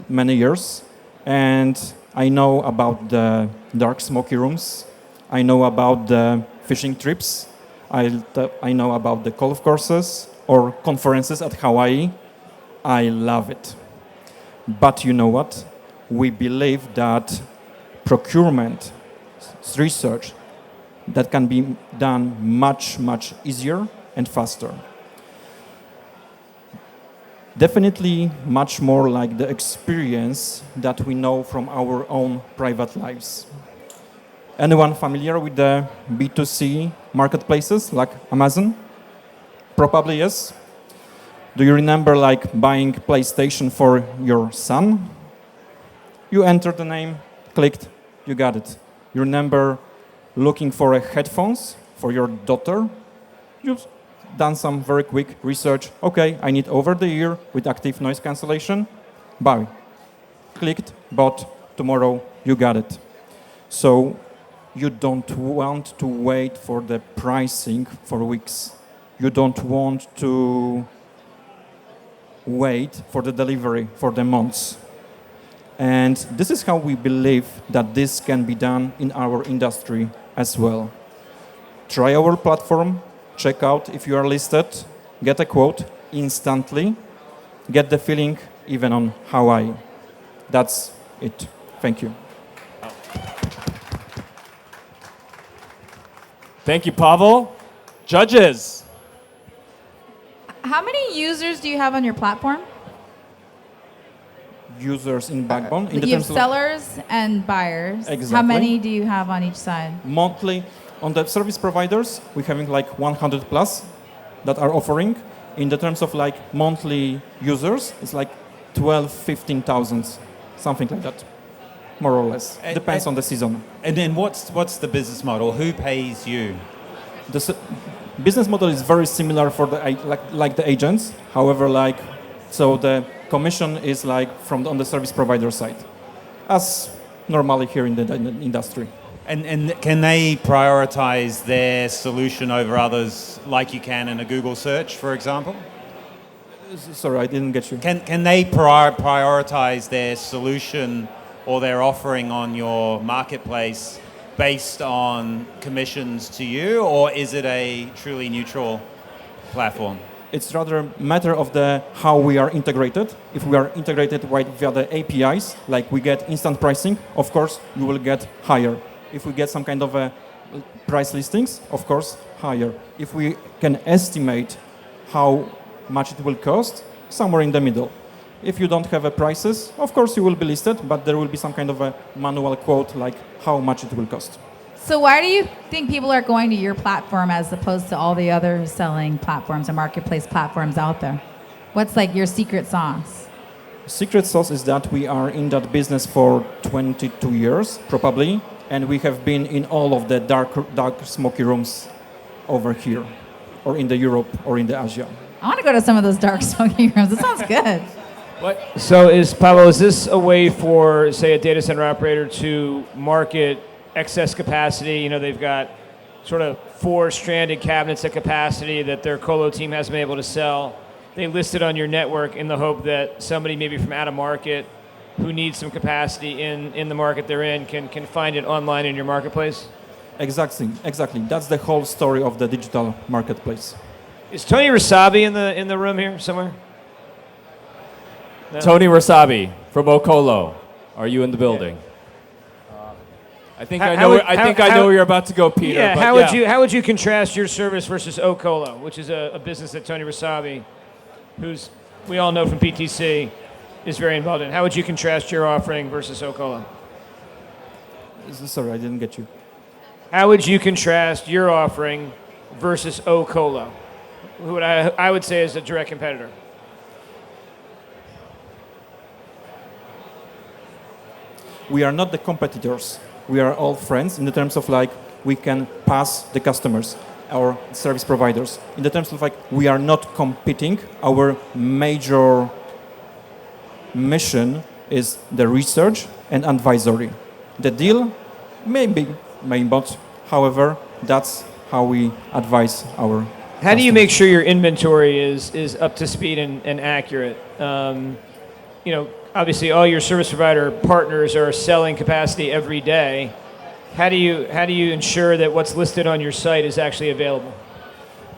many years, and I know about the dark smoky rooms. I know about the fishing trips. I know about the golf courses or conferences at Hawaii. I love it. But you know what? We believe that procurement, research, that can be done much, much easier and faster. Definitely much more like the experience that we know from our own private lives. Anyone familiar with the B2C marketplaces like Amazon? Probably yes. Do you remember like buying PlayStation for your son? You entered the name, clicked, you got it. You remember looking for headphones for your daughter? You've done some very quick research. Okay, I need over-the-ear with active noise cancellation. Buy. Clicked, bought, tomorrow you got it. So you don't want to wait for the pricing for weeks. You don't want to wait for the delivery for the months. And this is how we believe that this can be done in our industry as well. Try our platform, check out if you are listed, get a quote instantly, get the feeling even on Hawaii. That's it. Thank you. Thank you, Pavel. Judges. How many users do you have on your platform? Users in Backbone. In the You have terms of sellers and buyers. Exactly. How many do you have on each side? monthly, on the service providers, we're having like 100 plus that are offering. In the terms of like monthly users, it's like 12, 15,000, something like that, more or less. Depends on the season. And then what's the business model? Who pays you? The business model is very similar for the like the agents. However, so the commission is like on the service provider side, as normally here in the industry. And can they prioritize their solution over others like you can in a Google search, for example? Sorry, I didn't get you. Can they prioritize their solution or their offering on your marketplace based on commissions to you, or is it a truly neutral platform? It's rather a matter of how we are integrated. If we are integrated via the APIs, like we get instant pricing, of course, you will get higher. If we get some kind of price listings, of course, higher. If we can estimate how much it will cost, somewhere in the middle. If you don't have prices, of course you will be listed, but there will be some kind of a manual quote like how much it will cost. So why do you think people are going to your platform as opposed to all the other selling platforms and marketplace platforms out there? What's like your secret sauce? Secret sauce is that we are in that business for 22 years, probably, and we have been in all of the dark smoky rooms over here, or in the Europe, or in the Asia. I want to go to some of those dark smoky rooms. It sounds good. So Pavel, is this a way for, say, a data center operator to market excess capacity? You know, they've got sort of 4 stranded cabinets of capacity that their colo team hasn't been able to sell. They list it on your network in the hope that somebody maybe from out of market who needs some capacity in the market they're in can find it online in your marketplace? Exactly. That's the whole story of the digital marketplace. Is Tony Rasabi in the room here somewhere? No? Tony Rasabi from Ocolo. Are you in the building? I think I know where you're about to go, Peter. Yeah, but how would you contrast your service versus Ocolo, which is a business that Tony Rasabi, who's we all know from PTC, is very involved in? How would you contrast your offering versus Ocolo? Sorry, I didn't get you. How would you contrast your offering versus Ocolo, who I would say is a direct competitor? We are not the competitors. We are all friends in the terms of like we can pass the customers, our service providers. In the terms of like we are not competing. Our major mission is the research and advisory. The deal Maybe, but however, that's how we advise our. How do you customers. make sure your inventory is up to speed and accurate? Obviously, all your service provider partners are selling capacity every day. How do you ensure that what's listed on your site is actually available?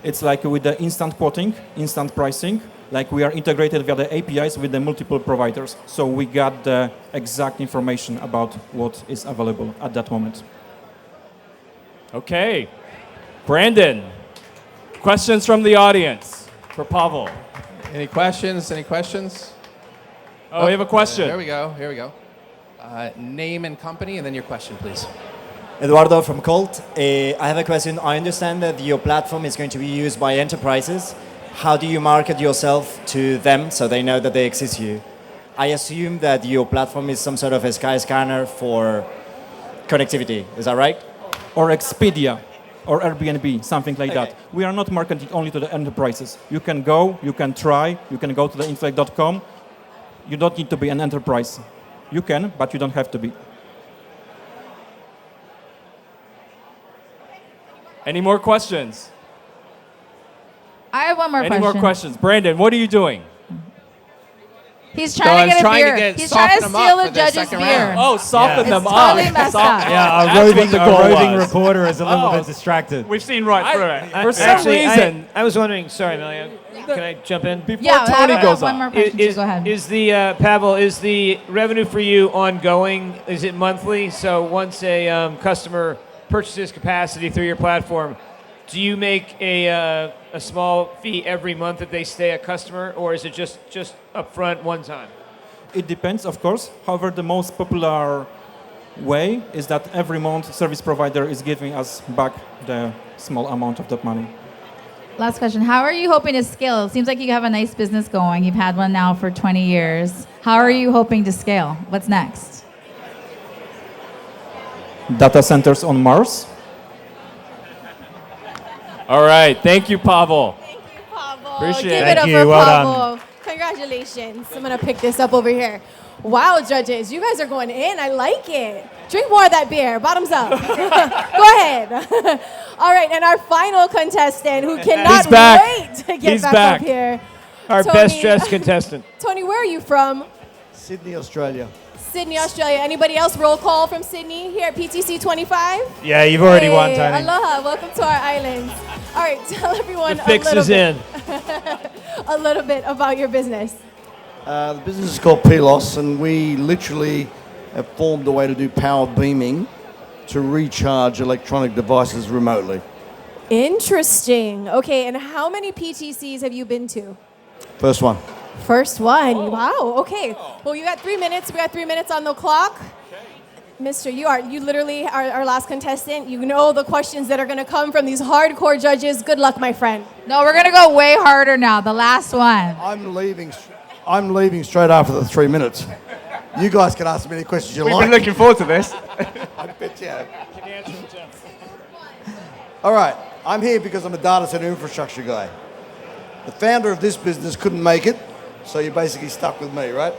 It's like with the instant quoting, instant pricing. Like we are integrated via the APIs with the multiple providers, so we got the exact information about what is available at that moment. Okay. Brandon, questions from the audience for Pavel. Any questions? Any questions? Oh, we have a question. Here we go. Here we go. Name and company, and then your question, please. Eduardo from Colt. I have a question. I understand that your platform is going to be used by enterprises. How do you market yourself to them so they know that they exist you? I assume that your platform is some sort of a Skyscanner for connectivity. Is that right? Or Expedia, or Airbnb, something like that. We are not marketing only to the enterprises. You can go, you can try, you can go to the intellect.com. You don't need to be an enterprise. You can, but you don't have to be. Any more questions? I have one more Any question. more questions? Brandon, what are you doing? He's trying to get a beer. He's trying to soften 'em steal up the for the judge's second beer. round. Oh, soften them It's up. totally messed up. Yeah, That's our what the goal roving was. reporter is a little Oh. bit distracted. We've seen right through it. For some reason, I was wondering. Sorry, Melia. Can I jump in? before Yeah, Tony I have goes one on. more question. Is, go ahead. is the Pavel, is the revenue for you ongoing? Is it monthly? So once a customer purchases capacity through your platform, do you make a small fee every month that they stay a customer, or is it just upfront one time? It depends, of course. However, the most popular way is that every month service provider is giving us back the small amount of that money. Last question. How are you hoping to scale? It seems like you have a nice business going. You've had one now for 20 years. How are you hoping to scale? What's next? Data centers on Mars. All right. Thank you, Pavel. Thank you, Pavel. Appreciate Give it. it up Thank you. for Well Pavel. Congratulations. I'm going to pick this up over here. Wow, judges, you guys are going in. I like it. Drink more of that beer. Bottoms up. Go ahead. All right, and our final contestant who cannot He's back. wait to get He's back back. up here. Our Tony. best dressed contestant. Tony, where are you from? Sydney, Australia. Sydney, Australia. Anybody else roll call from Sydney here at PTC'25? Yeah, you've already won, Tony. Aloha. Welcome to our islands. All right, tell everyone The fix is in. a little bit about your business. The business is called PLOS, and we literally have formed a way to do power beaming to recharge electronic devices remotely. Interesting. Okay, and how many PTCs have you been to? First one. First one. Wow. Okay. Well, you got 3 minutes. We got 3 minutes on the clock. Mister, you literally are our last contestant. You know the questions that are going to come from these hardcore judges. Good luck, my friend. No, we're going to go way harder now. The last one. I'm leaving straight after the 3 minutes. You guys can ask me any questions you We've like. been looking forward to this. I bet you have. All right, I'm here because I'm a data center infrastructure guy. The founder of this business couldn't make it, so you're basically stuck with me, right?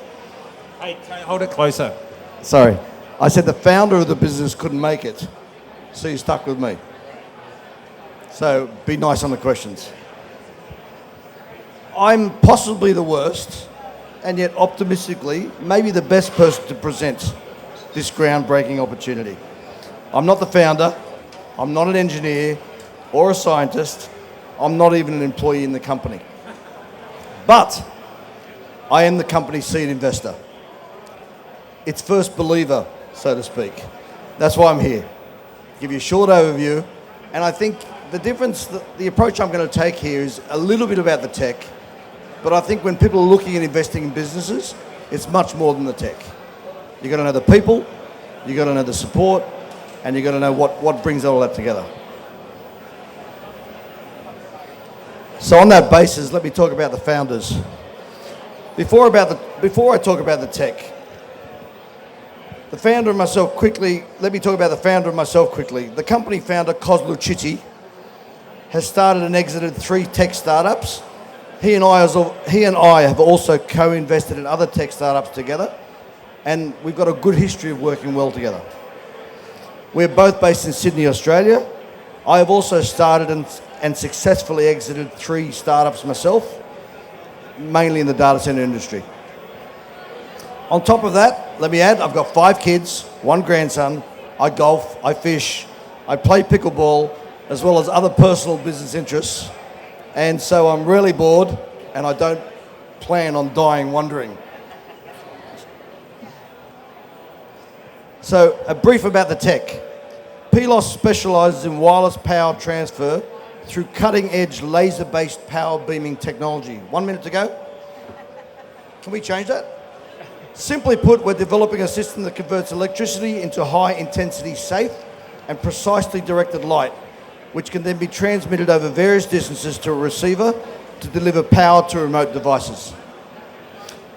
Hey, hold it closer. Sorry. I said the founder of the business couldn't make it, so you're stuck with me. So be nice on the questions. I'm possibly the worst, and yet optimistically, maybe the best person to present this groundbreaking opportunity. I'm not the founder, I'm not an engineer or a scientist, I'm not even an employee in the company. But I am the company's seed investor. Its first believer, so to speak. That's why I'm here. Give you a short overview, and I think the difference, the approach I'm going to take here is a little bit about the tech, but I think when people are looking at investing in businesses, it's much more than the tech. You've got to know the people, you've got to know the support, and you've got to know what brings all that together. So on that basis, let me talk about the founders. Before I talk about the tech, the founder and myself quickly, let me talk about the founder and myself quickly. The company founder, Kozlu Chichi, has started and exited 3 tech startups. He and I have also co-invested in other tech startups together, and we've got a good history of working well together. We're both based in Sydney, Australia. I have also started and successfully exited 3 startups myself, mainly in the data center industry. On top of that, let me add, I've got 5 kids, 1 grandson. I golf, I fish, I play pickleball, as well as other personal business interests. And so I'm really bored, and I don't plan on dying wondering. So a brief about the tech. PLOS specializes in wireless power transfer through cutting-edge laser-based power beaming technology. 1 minute to go. Can we change that? Simply put, we're developing a system that converts electricity into high-intensity, safe, and precisely directed light, which can then be transmitted over various distances to a receiver to deliver power to remote devices.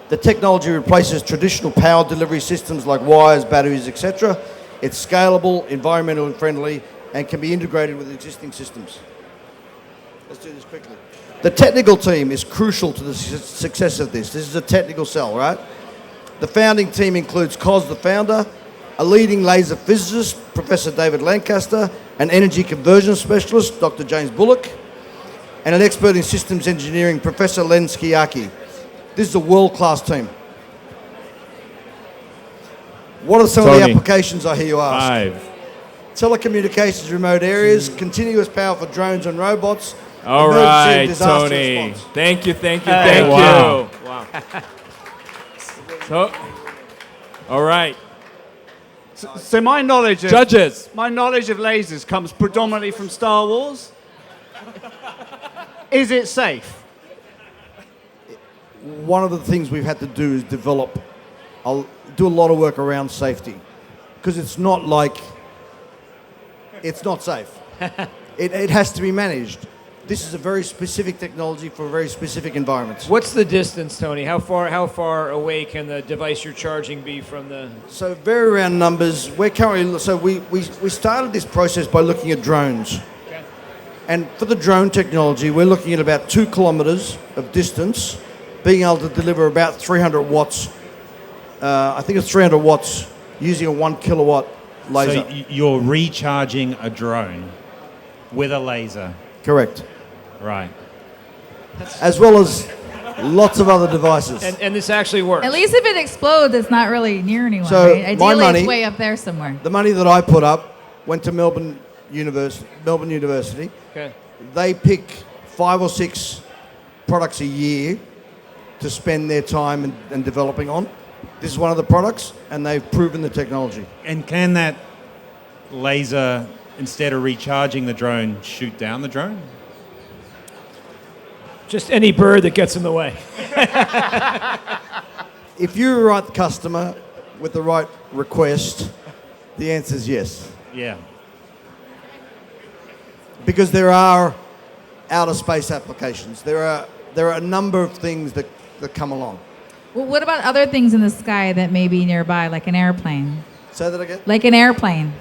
The technology replaces traditional power delivery systems like wires, batteries, etc. It's scalable, environmentally friendly, and can be integrated with existing systems. Let's do this quickly. The technical team is crucial to the success of this. This is a technical sell, right? The founding team includes Cos, the founder, a leading laser physicist, Professor David Lancaster, an energy conversion specialist, Dr. James Bullock, and an expert in systems engineering, Professor Len Skiaki. This is a world-class team. What are some of the applications I hear you ask? 5. Telecommunications, remote areas, continuous power for drones and robots. All emergency right, and disaster Tony. response. Thank you. Wow. So, all right. So my knowledge of Judges. my knowledge of lasers comes predominantly from Star Wars. Is it safe? One of the things we've had to do is do a lot of work around safety, because it's not safe. It has to be managed. This is a very specific technology for very specific environments. What's the distance, Tony? How far away can the device you're charging be from the? So very round numbers. We're currently, so we started this process by looking at drones. Okay. And for the drone technology, we're looking at about 2 kilometers of distance, being able to deliver about 300 watts. I think it's 300 watts using a 1 kilowatt laser. So you're recharging a drone with a laser. Correct. Right. As well as lots of other devices. And this actually works. At least if it explodes, it's not really near anyone, So right? my Ideally, money- it's way up there somewhere. The money that I put up went to Melbourne University. Okay. They pick 5 or 6 products a year to spend their time and developing on. This is one of the products, and they've proven the technology. And can that laser, instead of recharging the drone, shoot down the drone? Just any bird that gets in the way. If you're the right customer with the right request, the answer is yes. Yeah. Because there are outer space applications. There are a number of things that come along. Well, what about other things in the sky that may be nearby, like an airplane? Say that again? Like an airplane.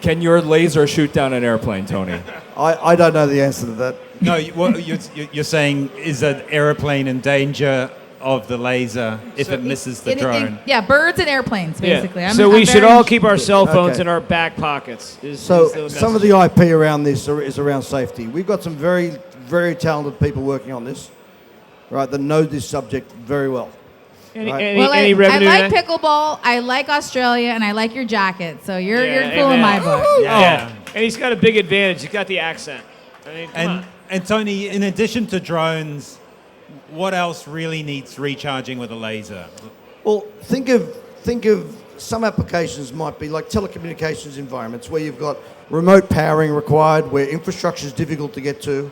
Can your laser shoot down an airplane, Tony? I don't know the answer to that. No, what you're saying is an airplane in danger of the laser if it misses the drone. Yeah, birds and airplanes, basically. Yeah. So we should all keep our cell phones in our back pockets. So some of the IP around this is around safety. We've got some very, very talented people working on this, right, that know this subject very well. Any revenue? I like pickleball, I like Australia, and I like your jacket. So you're cool in my book. Yeah. And he's got a big advantage. He's got the accent. I mean, come on. And Tony, in addition to drones, what else really needs recharging with a laser? Well, think of some applications might be like telecommunications environments where you've got remote powering required, where infrastructure is difficult to get to.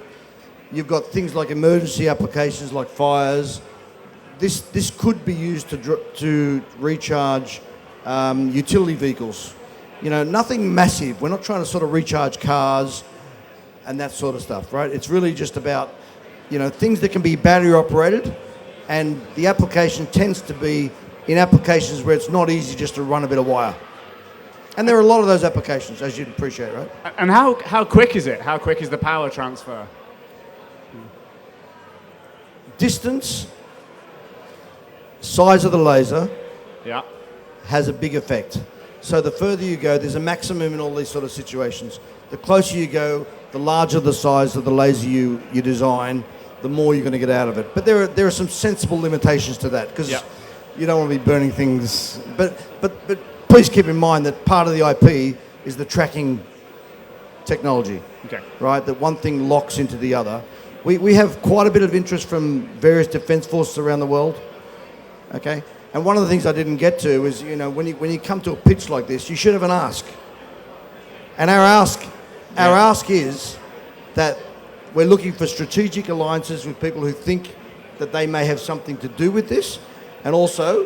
You've got things like emergency applications like fires. This could be used to recharge utility vehicles. You know, nothing massive. We're not trying to sort of recharge cars and that sort of stuff, right? It's really just about, things that can be battery operated, and the application tends to be in applications where it's not easy just to run a bit of wire. And there are a lot of those applications, as you'd appreciate, right? And how quick is it? How quick is the power transfer? Distance, size of the laser Yeah. has a big effect. So the further you go, there's a maximum in all these sort of situations. The closer you go, the larger the size of the laser you design, the more you're going to get out of it. But there are some sensible limitations to that, because you don't want to be burning things. But please keep in mind that part of the IP is the tracking technology. Okay. Right? That one thing locks into the other. We have quite a bit of interest from various defence forces around the world. Okay? And one of the things I didn't get to is, when you come to a pitch like this, you should have an ask. And our ask is that we're looking for strategic alliances with people who think that they may have something to do with this. And also,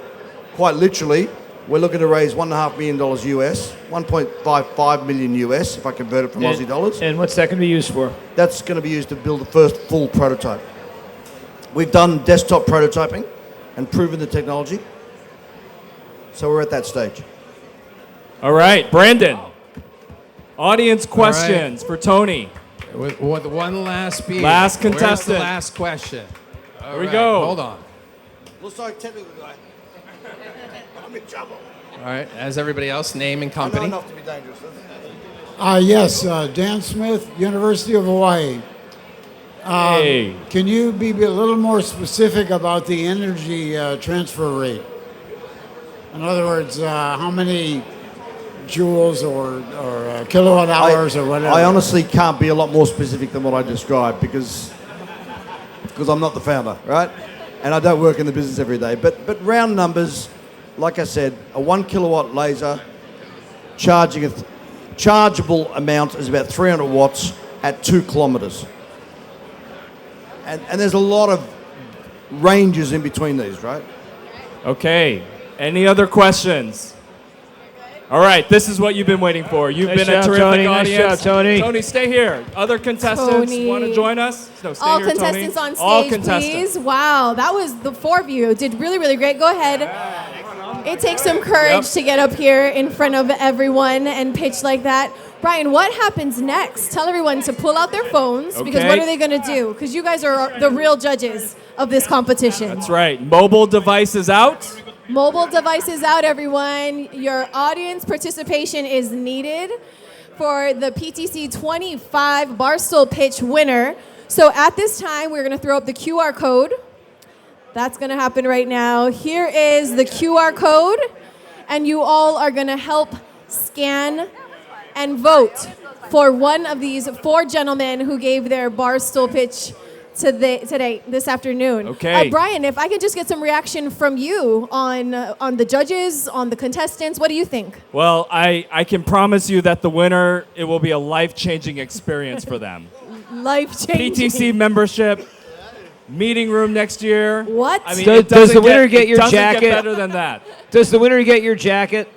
quite literally, we're looking to raise $1.5 million US, 1.55 million US, if I convert it from Aussie dollars. And what's that going to be used for? That's going to be used to build the first full prototype. We've done desktop prototyping and proven the technology. So we're at that stage. All right, Brandon. Audience questions for Tony. With one last beer. Last Where's contestant. the last question? Here we go. Hold on. Well, sorry, technical guy. I'm in trouble. All right. As everybody else, name and I company. know enough to be dangerous. Yes, Dan Smith, University of Hawaii. Hey. Can you be a little more specific about the energy transfer rate? In other words, how many joules or kilowatt hours or whatever? I honestly can't be a lot more specific than what I described because I'm not the founder, right? And I don't work in the business every day. But round numbers, like I said, a 1 kilowatt laser charging a chargeable amount is about 300 watts at 2 kilometers. And there's a lot of ranges in between these, right? Okay. Any other questions? All right, this is what you've been waiting for. You've Nice been job, a terrific Tony. Nice audience. job, Tony. Tony, stay here. Other contestants Tony. want to join us? No, stay All here, contestants Tony. on All stage, contestants. please. Wow, that was the four of you. Did really, really great. Go ahead. It takes some courage to get up here in front of everyone and pitch like that. Brian, what happens next? Tell everyone to pull out their phones because Okay. what are they going to do? Because you guys are the real judges of this competition. That's right. Mobile devices out. Mobile devices out, everyone. Your audience participation is needed for the PTC'25 Barstool Pitch winner. So at this time, we're going to throw up the QR code. That's going to happen right now. Here is the QR code, and you all are going to help scan and vote for one of these four gentlemen who gave their Barstool Pitch this afternoon. Okay. Brian, if I could just get some reaction from you on the judges, on the contestants, what do you think? Well, I can promise you that the winner, it will be a life-changing experience for them. Life-changing. PTC membership, meeting room next year. What? I mean, Does the winner get your it doesn't jacket? get better than that. Does the winner get your jacket?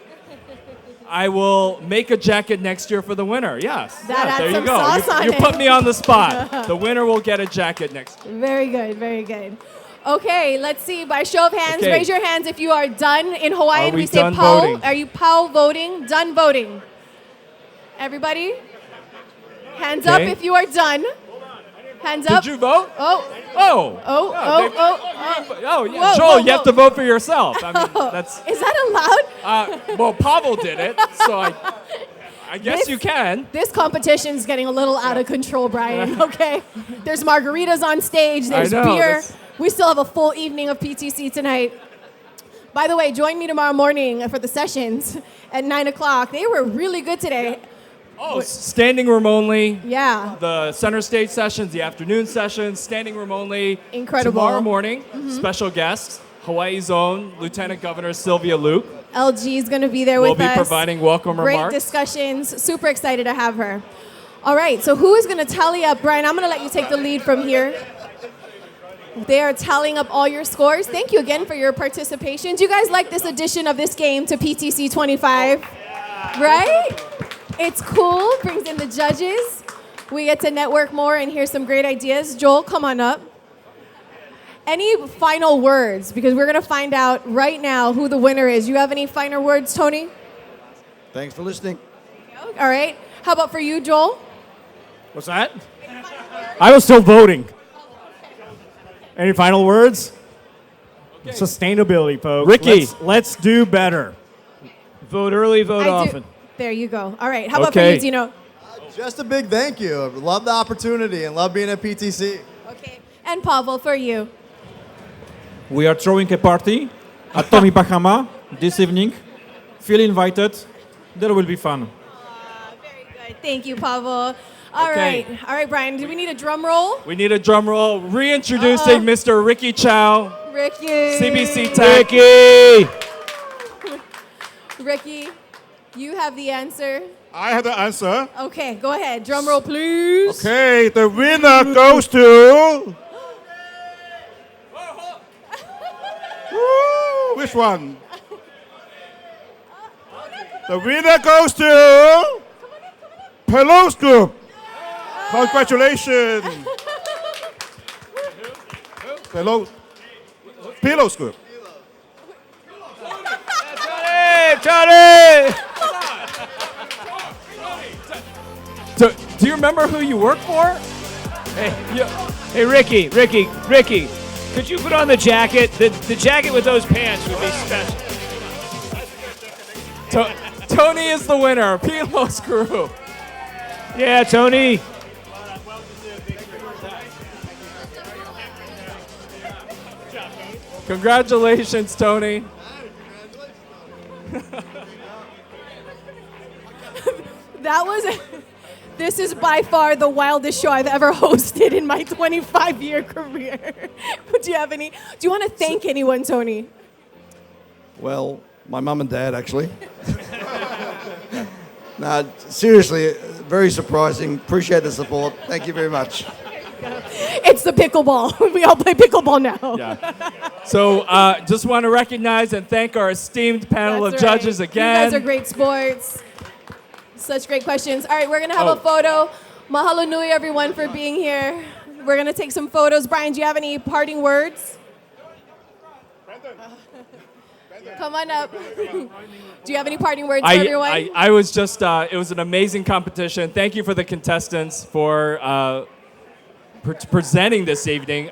I will make a jacket next year for the winner. Yes. That adds there you some go. sauce on You it. put me on the spot. The winner will get a jacket next year. Very good, very good. Okay, let's see. By show of hands, Okay. raise your hands if you are done. In Hawaiian, Are we say done pau. voting? Are you pau voting? Done voting? Everybody? Hands up Okay. if you are done. Hands up. Did you vote? Oh. Oh. Oh, Yeah, oh, they- oh. Oh, yeah. Whoa, Joel, whoa, you have whoa. to vote for yourself. I mean, that's. Is that allowed? Well, Pavel did it, so I guess This- you can. This competition's getting a little out of control, Brian. Okay. There's margaritas on stage. There's know, beer. this- We still have a full evening of PTC tonight. By the way, join me tomorrow morning for the sessions at 9 o'clock. They were really good today. Oh, standing room only. Yeah. The center stage sessions, the afternoon sessions, standing room only. Incredible. Tomorrow morning, Mhm. special guest, Hawaii's own Lieutenant Governor Sylvia Luke. LG is going to be there We'll with be us. providing welcome Great remarks. discussions. Super excited to have her. All right, so who is going to tally up? Brian, I'm going to let you take the lead from here. They are tallying up all your scores. Thank you again for your participation. Do you guys like this edition of this game to PTC 25? Right? It's cool, brings in the judges. We get to network more and hear some great ideas. Joel, come on up. Any final words? Because we're going to find out right now who the winner is. You have any final words, Tony? Thanks for listening. All right. How about for you, Joel? What's that? I was still voting. Any final words? Sustainability, folks. Ricky. Let's do better. Vote early, vote often. There you go. All right. How about for you, Dino? Just a big thank you. Love the opportunity and love being at PTC. Okay. And Pavel, for you. We are throwing a party at Tommy Bahama this evening. Feel invited. There will be fun. Very good. Thank you, Pavel. All Okay. right. All right, Brian. Do we need a drum roll? We need a drum roll. Reintroducing Mr. Ricky Chow, Ricky. CBC Tech. Ricky, you have the answer. I have the answer. Okay, go ahead. Drum roll, please. Okay, the winner goes to. Woo, which one? The winner goes to Pelos Group. Congratulations. Pelos Group. Tony! Do you remember who you work for? Hey, Ricky. Could you put on the jacket? The jacket with those pants would be special. Tony is the winner. Pilos Group. Yeah, Tony. Congratulations, Tony. This is by far the wildest show I've ever hosted in my 25-year career. Do you want to thank anyone, Tony? Well, my mum and dad, actually. No, seriously, very surprising. Appreciate the support. Thank you very much. It's the pickleball. We all play pickleball now. Yeah. So just want to recognize and thank our esteemed panel That's of right. judges again. You guys are great sports. Such great questions. All right, we're going to have a photo. Mahalo nui, everyone, for being here. We're going to take some photos. Brian, do you have any parting words? Come on up. Do you have any parting words for everyone? I was just, it was an amazing competition. Thank you for the contestants for presenting this evening.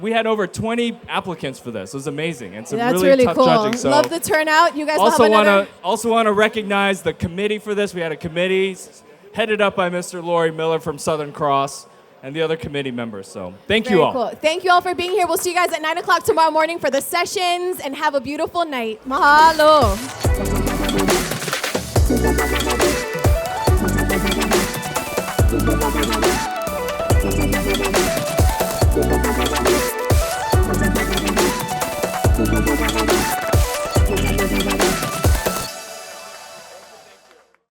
We had over 20 applicants for this. It was amazing. And some That's really really tough cool. judging. So Love the turnout. You guys will have also another. want to recognize the committee for this. We had a committee headed up by Mr. Laurie Miller from Southern Cross and the other committee members. So thank you Very all. cool. Thank you all for being here. We'll see you guys at 9 o'clock tomorrow morning for the sessions, and have a beautiful night. Mahalo. Thank you.